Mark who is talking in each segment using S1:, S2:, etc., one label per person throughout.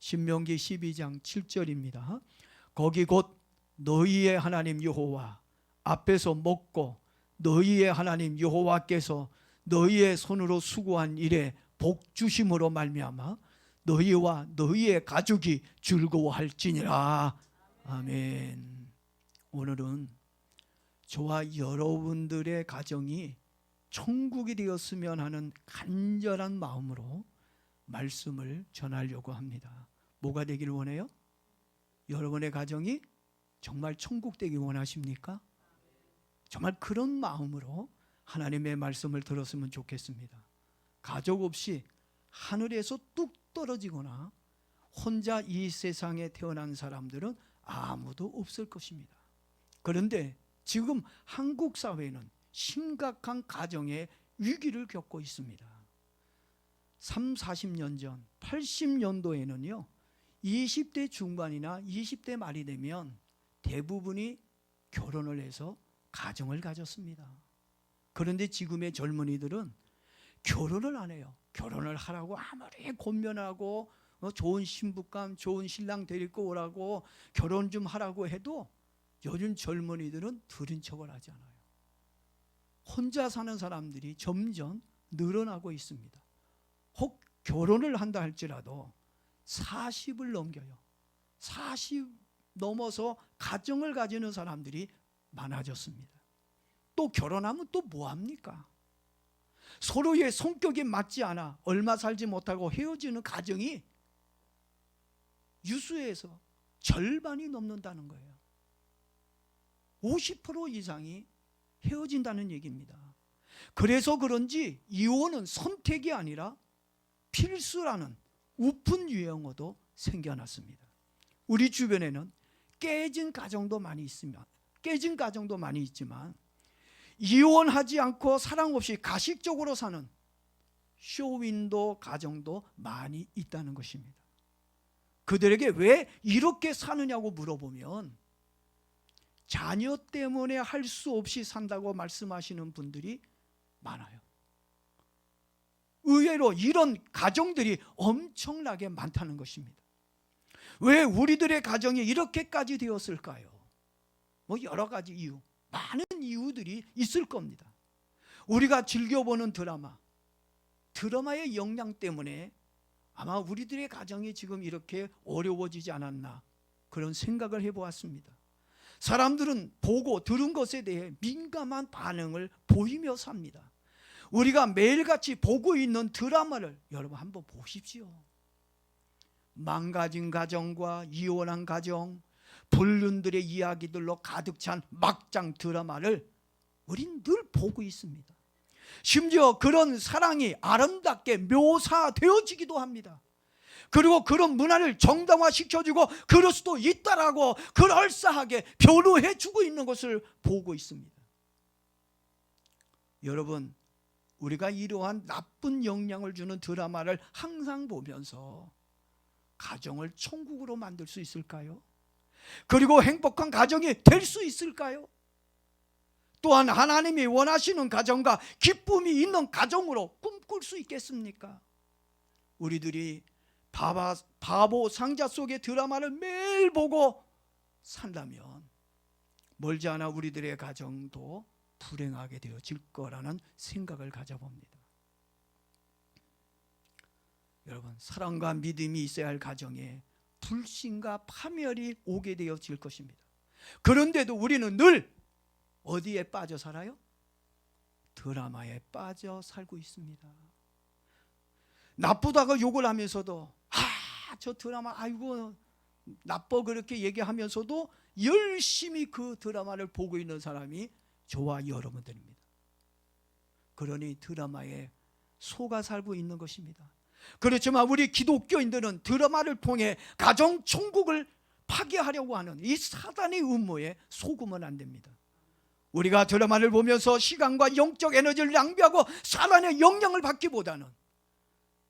S1: 신명기 12장 7절입니다. 거기 곧 너희의 하나님 여호와 앞에서 먹고 너희의 하나님 여호와께서 너희의 손으로 수고한 일에 복 주심으로 말미암아 너희와 너희의 가족이 즐거워할지니라. 아멘. 오늘은 저와 여러분들의 가정이 천국이 되었으면 하는 간절한 마음으로 말씀을 전하려고 합니다. 뭐가 되기를 원해요? 여러분의 가정이 정말 천국 되기 원하십니까? 정말 그런 마음으로 하나님의 말씀을 들었으면 좋겠습니다. 가족 없이 하늘에서 뚝 떨어지거나 혼자 이 세상에 태어난 사람들은 아무도 없을 것입니다. 그런데 지금 한국 사회는 심각한 가정의 위기를 겪고 있습니다. 3, 40년 전 80년도에는요 20대 중반이나 20대 말이 되면 대부분이 결혼을 해서 가정을 가졌습니다. 그런데 지금의 젊은이들은 결혼을 안 해요. 결혼을 하라고 아무리 권면하고 좋은 신부감, 좋은 신랑 데리고 오라고 결혼 좀 하라고 해도 요즘 젊은이들은 들은 척을 하지 않아요. 혼자 사는 사람들이 점점 늘어나고 있습니다. 혹 결혼을 한다 할지라도 40을 넘겨요. 40 넘어서 가정을 가지는 사람들이 많아졌습니다. 또 결혼하면 또 뭐합니까? 서로의 성격이 맞지 않아 얼마 살지 못하고 헤어지는 가정이 유수에서 절반이 넘는다는 거예요. 50% 이상이 헤어진다는 얘기입니다. 그래서 그런지 이혼은 선택이 아니라 필수라는 우픈 유행어도 생겨났습니다. 우리 주변에는 깨진 가정도 많이 있지만 이혼하지 않고 사랑 없이 가식적으로 사는 쇼윈도 가정도 많이 있다는 것입니다. 그들에게 왜 이렇게 사느냐고 물어보면 자녀 때문에 할 수 없이 산다고 말씀하시는 분들이 많아요. 의외로 이런 가정들이 엄청나게 많다는 것입니다. 왜 우리들의 가정이 이렇게까지 되었을까요? 여러 가지 이유, 많은 이유들이 있을 겁니다. 우리가 즐겨보는 드라마의 영향 때문에 아마 우리들의 가정이 지금 이렇게 어려워지지 않았나 그런 생각을 해보았습니다. 사람들은 보고 들은 것에 대해 민감한 반응을 보이며 삽니다. 우리가 매일같이 보고 있는 드라마를 여러분 한번 보십시오. 망가진 가정과 이혼한 가정, 불륜들의 이야기들로 가득 찬 막장 드라마를 우린 늘 보고 있습니다. 심지어 그런 사랑이 아름답게 묘사되어지기도 합니다. 그리고 그런 문화를 정당화시켜주고 그럴 수도 있다라고 그럴싸하게 변호해주고 있는 것을 보고 있습니다. 여러분, 우리가 이러한 나쁜 영향을 주는 드라마를 항상 보면서 가정을 천국으로 만들 수 있을까요? 그리고 행복한 가정이 될 수 있을까요? 또한 하나님이 원하시는 가정과 기쁨이 있는 가정으로 꿈꿀 수 있겠습니까? 우리들이 바보 상자 속의 드라마를 매일 보고 산다면 멀지 않아 우리들의 가정도 불행하게 되어질 거라는 생각을 가져봅니다. 여러분, 사랑과 믿음이 있어야 할 가정에 불신과 파멸이 오게 되어질 것입니다. 그런데도 우리는 늘 어디에 빠져 살아요? 드라마에 빠져 살고 있습니다. 나쁘다고 욕을 하면서도 저 드라마 아이고 나빠 그렇게 얘기하면서도 열심히 그 드라마를 보고 있는 사람이 저와 여러분들입니다. 그러니 드라마에 속아 살고 있는 것입니다. 그렇지만 우리 기독교인들은 드라마를 통해 가정 천국을 파괴하려고 하는 이 사단의 음모에 속으면 안 됩니다. 우리가 드라마를 보면서 시간과 영적 에너지를 낭비하고 사단의 영향을 받기보다는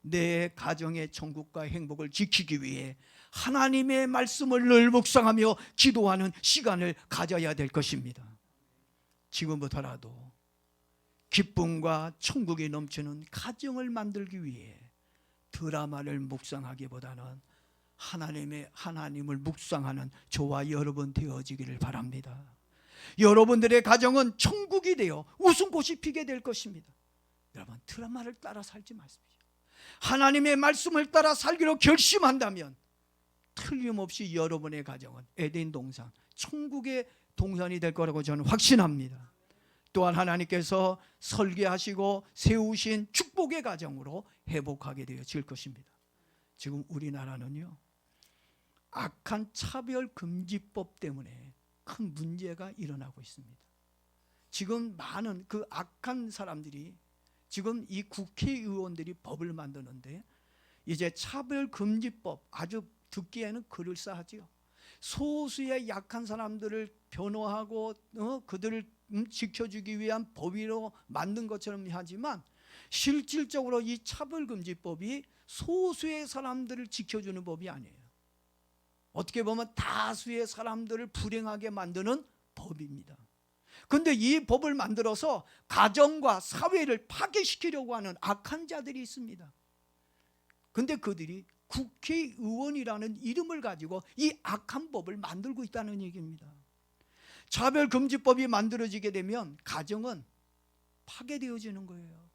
S1: 내 가정의 천국과 행복을 지키기 위해 하나님의 말씀을 늘 묵상하며 기도하는 시간을 가져야 될 것입니다. 지금부터라도 기쁨과 천국이 넘치는 가정을 만들기 위해 드라마를 묵상하기보다는 하나님을 묵상하는 저와 여러분 되어지기를 바랍니다. 여러분들의 가정은 천국이 되어 웃음꽃이 피게 될 것입니다. 여러분, 드라마를 따라 살지 마십시오. 하나님의 말씀을 따라 살기로 결심한다면 틀림없이 여러분의 가정은 에덴 동산, 천국의 동산이 될 거라고 저는 확신합니다. 또한 하나님께서 설계하시고 세우신 축복의 가정으로 회복하게 되어질 것입니다. 지금 우리나라는요, 악한 차별금지법 때문에 큰 문제가 일어나고 있습니다. 지금 많은 그 악한 사람들이 지금 이 국회의원들이 법을 만드는데, 이제 차별금지법, 아주 듣기에는 그럴싸하지요. 소수의 약한 사람들을 변호하고 그들을 지켜주기 위한 법으로 만든 것처럼 하지만, 실질적으로 이 차별금지법이 소수의 사람들을 지켜주는 법이 아니에요. 어떻게 보면 다수의 사람들을 불행하게 만드는 법입니다. 그런데 이 법을 만들어서 가정과 사회를 파괴시키려고 하는 악한 자들이 있습니다. 그런데 그들이 국회의원이라는 이름을 가지고 이 악한 법을 만들고 있다는 얘기입니다. 차별금지법이 만들어지게 되면 가정은 파괴되어지는 거예요.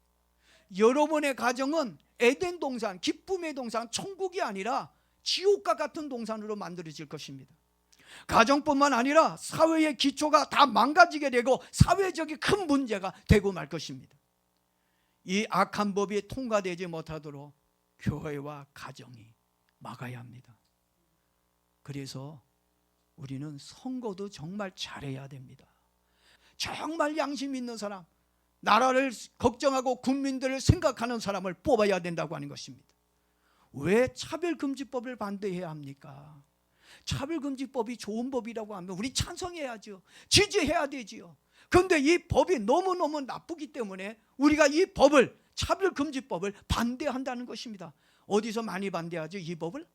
S1: 여러분의 가정은 에덴 동산, 기쁨의 동산, 천국이 아니라 지옥과 같은 동산으로 만들어질 것입니다. 가정뿐만 아니라 사회의 기초가 다 망가지게 되고 사회적인 큰 문제가 되고 말 것입니다. 이 악한 법이 통과되지 못하도록 교회와 가정이 막아야 합니다. 그래서 우리는 선거도 정말 잘해야 됩니다. 정말 양심 있는 사람, 나라를 걱정하고 국민들을 생각하는 사람을 뽑아야 된다고 하는 것입니다. 왜 차별금지법을 반대해야 합니까? 차별금지법이 좋은 법이라고 하면 우리 찬성해야죠. 지지해야 되지요. 그런데 이 법이 너무너무 나쁘기 때문에 우리가 이 법을, 차별금지법을 반대한다는 것입니다. 어디서 많이 반대하죠? 이 법을?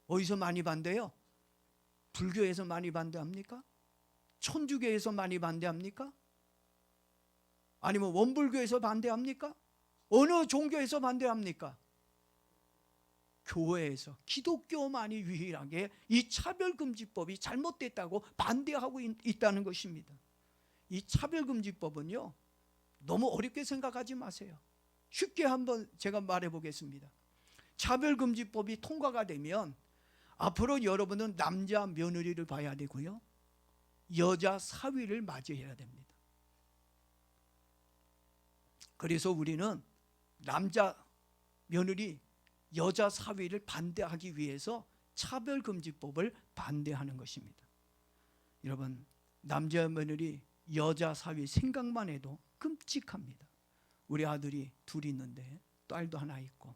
S1: 어디서 많이 반대해요? 불교에서 많이 반대합니까? 천주교에서 많이 반대합니까? 아니면 원불교에서 반대합니까? 어느 종교에서 반대합니까? 교회에서, 기독교만이 유일하게 이 차별금지법이 잘못됐다고 반대하고 있다는 것입니다. 이 차별금지법은요, 너무 어렵게 생각하지 마세요. 쉽게 한번 제가 말해 보겠습니다. 차별금지법이 통과가 되면 앞으로 여러분은 남자 며느리를 봐야 되고요, 여자 사위를 맞이해야 됩니다. 그래서 우리는 남자 며느리, 여자 사위를 반대하기 위해서 차별금지법을 반대하는 것입니다. 여러분, 남자 며느리, 여자 사위 생각만 해도 끔찍합니다. 우리 아들이 둘이 있는데 딸도 하나 있고,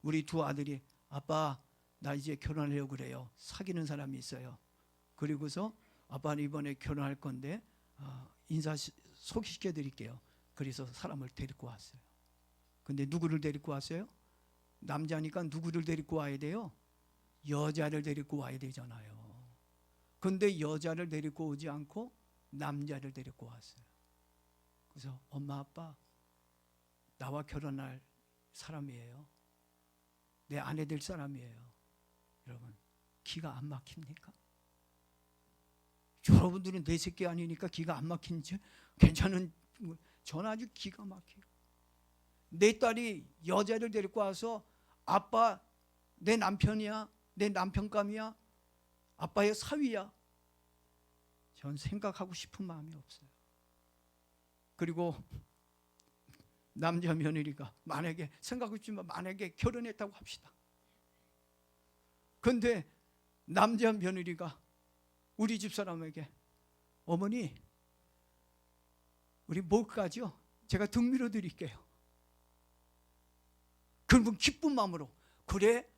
S1: 우리 두 아들이 아빠 나 이제 결혼하려고 그래요. 사귀는 사람이 있어요. 그리고서 아빠는 이번에 결혼할 건데 소개시켜 드릴게요. 그래서 사람을 데리고 왔어요. 근데 누구를 데리고 왔어요? 남자니까 누구를 데리고 와야 돼요? 여자를 데리고 와야 되잖아요. 근데 여자를 데리고 오지 않고 남자를 데리고 왔어요. 그래서 엄마 아빠 나와 결혼할 사람이에요. 내 아내 될 사람이에요. 여러분, 기가 안 막힙니까? 여러분들은 내 새끼 아니니까 기가 안 막힌지 괜찮은, 전 아주 기가 막혀요. 내 딸이 여자를 데리고 와서 아빠 내 남편이야, 내 남편감이야, 아빠의 사위야, 전 생각하고 싶은 마음이 없어요. 그리고 남자 며느리가 만약에, 생각하고 싶지만 만약에 결혼했다고 합시다. 그런데 남자 며느리가 우리 집사람에게 어머니 우리 뭘까지요? 제가 등 밀어 드릴게요. 그러면 기쁜 마음으로, 그래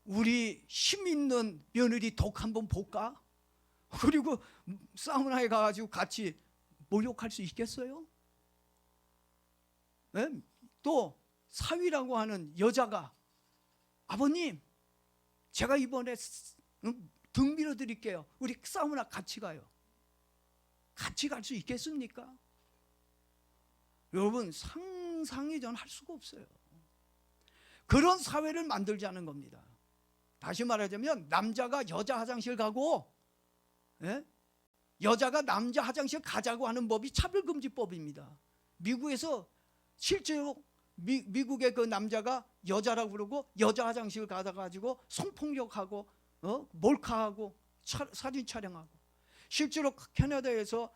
S1: 우리 힘 있는 며느리 덕 한번 볼까? 그리고 사우나에 가가지고 같이 목욕할 수 있겠어요? 네? 또 사위라고 하는 여자가 아버님 제가 이번에 등 밀어 드릴게요. 우리 사우나 같이 가요. 같이 갈 수 있겠습니까? 여러분, 상상이 전 할 수가 없어요. 그런 사회를 만들자는 겁니다. 다시 말하자면 남자가 여자 화장실 가고, 예? 여자가 남자 화장실 가자고 하는 법이 차별금지법입니다. 미국에서 실제로 미국의 그 남자가 여자라고 부르고 여자 화장실 가다 가지고 성폭력하고 몰카하고 사진 촬영하고, 실제로 캐나다에서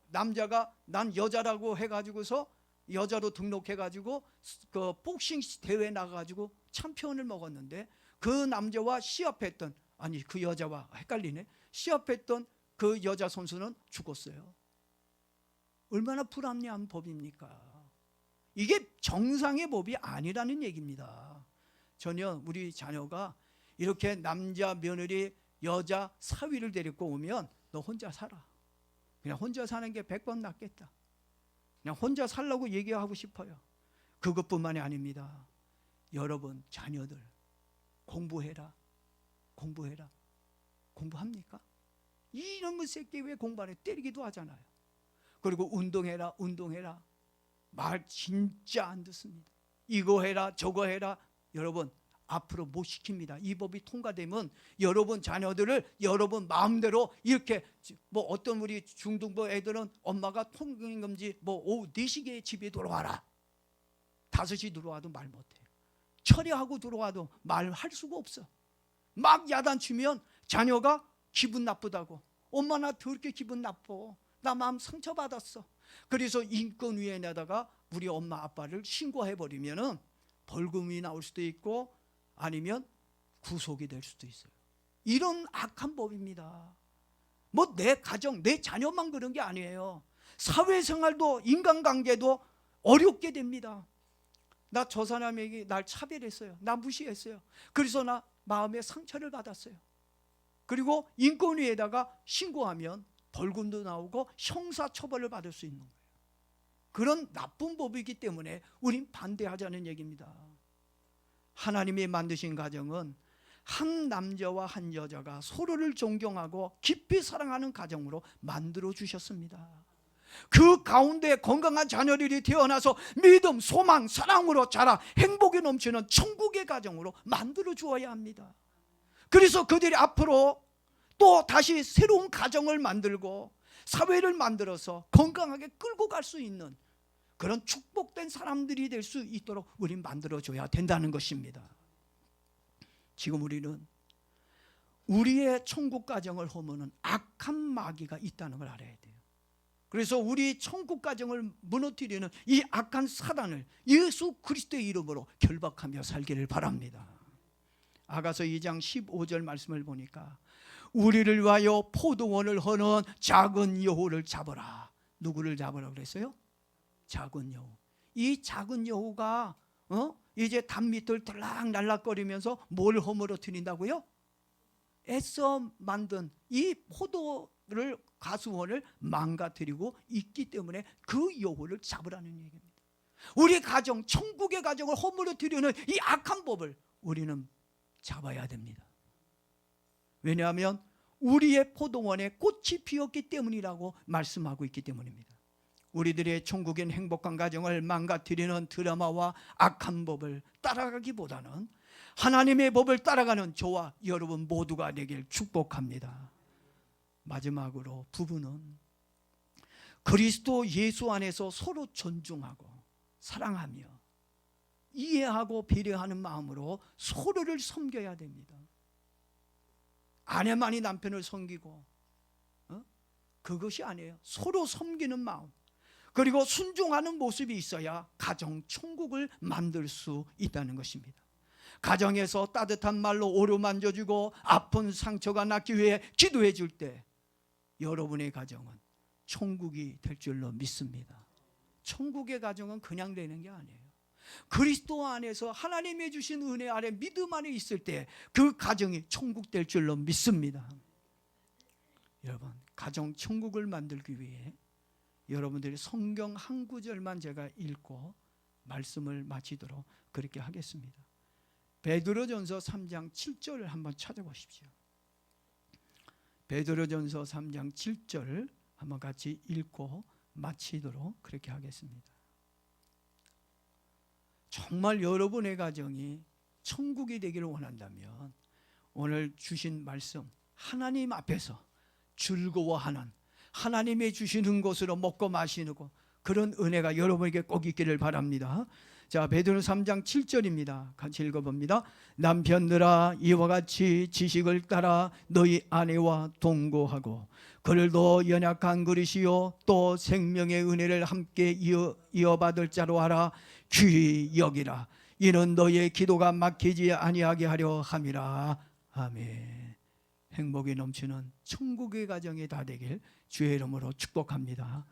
S1: 남자가 난 여자라고 해가지고서 여자로 등록해가지고 그 복싱 대회 나가가지고 챔피언을 먹었는데, 그 남자와 시합했던, 아니 그 여자와 헷갈리네, 시합했던 그 여자 선수는 죽었어요. 얼마나 불합리한 법입니까? 이게 정상의 법이 아니라는 얘기입니다. 전혀 우리 자녀가 이렇게 남자 며느리 여자 사위를 데리고 오면 너 혼자 살아, 그냥 혼자 사는 게 100번 낫겠다, 그냥 혼자 살라고 얘기하고 싶어요. 그것뿐만이 아닙니다. 여러분 자녀들 공부해라, 공부해라. 공부합니까? 이놈의 새끼 왜 공부 안 해? 때리기도 하잖아요. 그리고 운동해라, 운동해라. 말 진짜 안 듣습니다. 이거 해라, 저거 해라. 여러분 앞으로 못 시킵니다. 이 법이 통과되면 여러분 자녀들을 여러분 마음대로 이렇게, 뭐 어떤 우리 중등부 애들은 엄마가 통금지 뭐 오후 4시에 집에 들어와라, 5시 들어와도 말 못해. 처리하고 들어와도 말할 수가 없어. 막 야단치면 자녀가 기분 나쁘다고, 엄마 나 더럽게 기분 나빠, 나 마음 상처받았어. 그래서 인권위에다가 우리 엄마 아빠를 신고해버리면 벌금이 나올 수도 있고 아니면 구속이 될 수도 있어요. 이런 악한 법입니다. 뭐 내 가정, 내 자녀만 그런 게 아니에요. 사회생활도 인간관계도 어렵게 됩니다. 나 저 사람에게 날 차별했어요, 나 무시했어요. 그래서 나 마음에 상처를 받았어요. 그리고 인권위에다가 신고하면 벌금도 나오고 형사처벌을 받을 수 있는 거예요. 그런 나쁜 법이기 때문에 우린 반대하자는 얘기입니다. 하나님이 만드신 가정은 한 남자와 한 여자가 서로를 존경하고 깊이 사랑하는 가정으로 만들어 주셨습니다. 그 가운데 건강한 자녀들이 태어나서 믿음, 소망, 사랑으로 자라 행복이 넘치는 천국의 가정으로 만들어 주어야 합니다. 그래서 그들이 앞으로 또 다시 새로운 가정을 만들고 사회를 만들어서 건강하게 끌고 갈 수 있는 그런 축복된 사람들이 될 수 있도록 우리는 만들어줘야 된다는 것입니다. 지금 우리는 우리의 천국 가정을 허무는 악한 마귀가 있다는 걸 알아야 돼요. 그래서 우리 천국 가정을 무너뜨리는 이 악한 사단을 예수 그리스도의 이름으로 결박하며 살기를 바랍니다. 아가서 2장 15절 말씀을 보니까 우리를 위하여 포도원을 허는 작은 여호를 잡아라. 누구를 잡으라 그랬어요? 작은 여호. 이 작은 여호가 이제 단밑을 들락날락거리면서 뭘 허물어뜨린다고요? 애써 만든 이 포도를 가수원을 망가뜨리고 있기 때문에 그 여호를 잡으라는 얘기입니다. 우리 가정, 천국의 가정을 허물어뜨리는 이 악한 법을 우리는 잡아야 됩니다. 왜냐하면 우리의 포도원에 꽃이 피었기 때문이라고 말씀하고 있기 때문입니다. 우리들의 천국인 행복한 가정을 망가뜨리는 드라마와 악한 법을 따라가기보다는 하나님의 법을 따라가는 저와 여러분 모두가 되길 축복합니다. 마지막으로 부부는 그리스도 예수 안에서 서로 존중하고 사랑하며 이해하고 배려하는 마음으로 서로를 섬겨야 됩니다. 아내만이 남편을 섬기고 그것이 아니에요. 서로 섬기는 마음, 그리고 순종하는 모습이 있어야 가정 천국을 만들 수 있다는 것입니다. 가정에서 따뜻한 말로 어루만져주고 아픈 상처가 낫기 위해 기도해 줄 때 여러분의 가정은 천국이 될 줄로 믿습니다. 천국의 가정은 그냥 되는 게 아니에요. 그리스도 안에서 하나님이 주신 은혜 아래 믿음 안에 있을 때 그 가정이 천국 될 줄로 믿습니다. 여러분, 가정 천국을 만들기 위해 여러분들이 성경 한 구절만 제가 읽고 말씀을 마치도록 그렇게 하겠습니다. 베드로전서 3장 7절을 한번 찾아보십시오. 베드로전서 3장 7절 한번 같이 읽고 마치도록 그렇게 하겠습니다. 정말 여러분의 가정이 천국이 되기를 원한다면 오늘 주신 말씀 하나님 앞에서 즐거워하는, 하나님이 주시는 것으로 먹고 마시는 것, 그런 은혜가 여러분에게 꼭 있기를 바랍니다. 자, 베드로 3장 7절입니다. 같이 읽어봅니다. 남편들아, 이와 같이 지식을 따라 너희 아내와 동거하고 그를 더 연약한 그릇이요 또 생명의 은혜를 함께 이어받을 자로 하라. 귀히 여기라. 이는 너희의 기도가 막히지 아니하게 하려 함이라. 아멘. 행복이 넘치는 천국의 가정이 다 되길 주의 이름으로 축복합니다.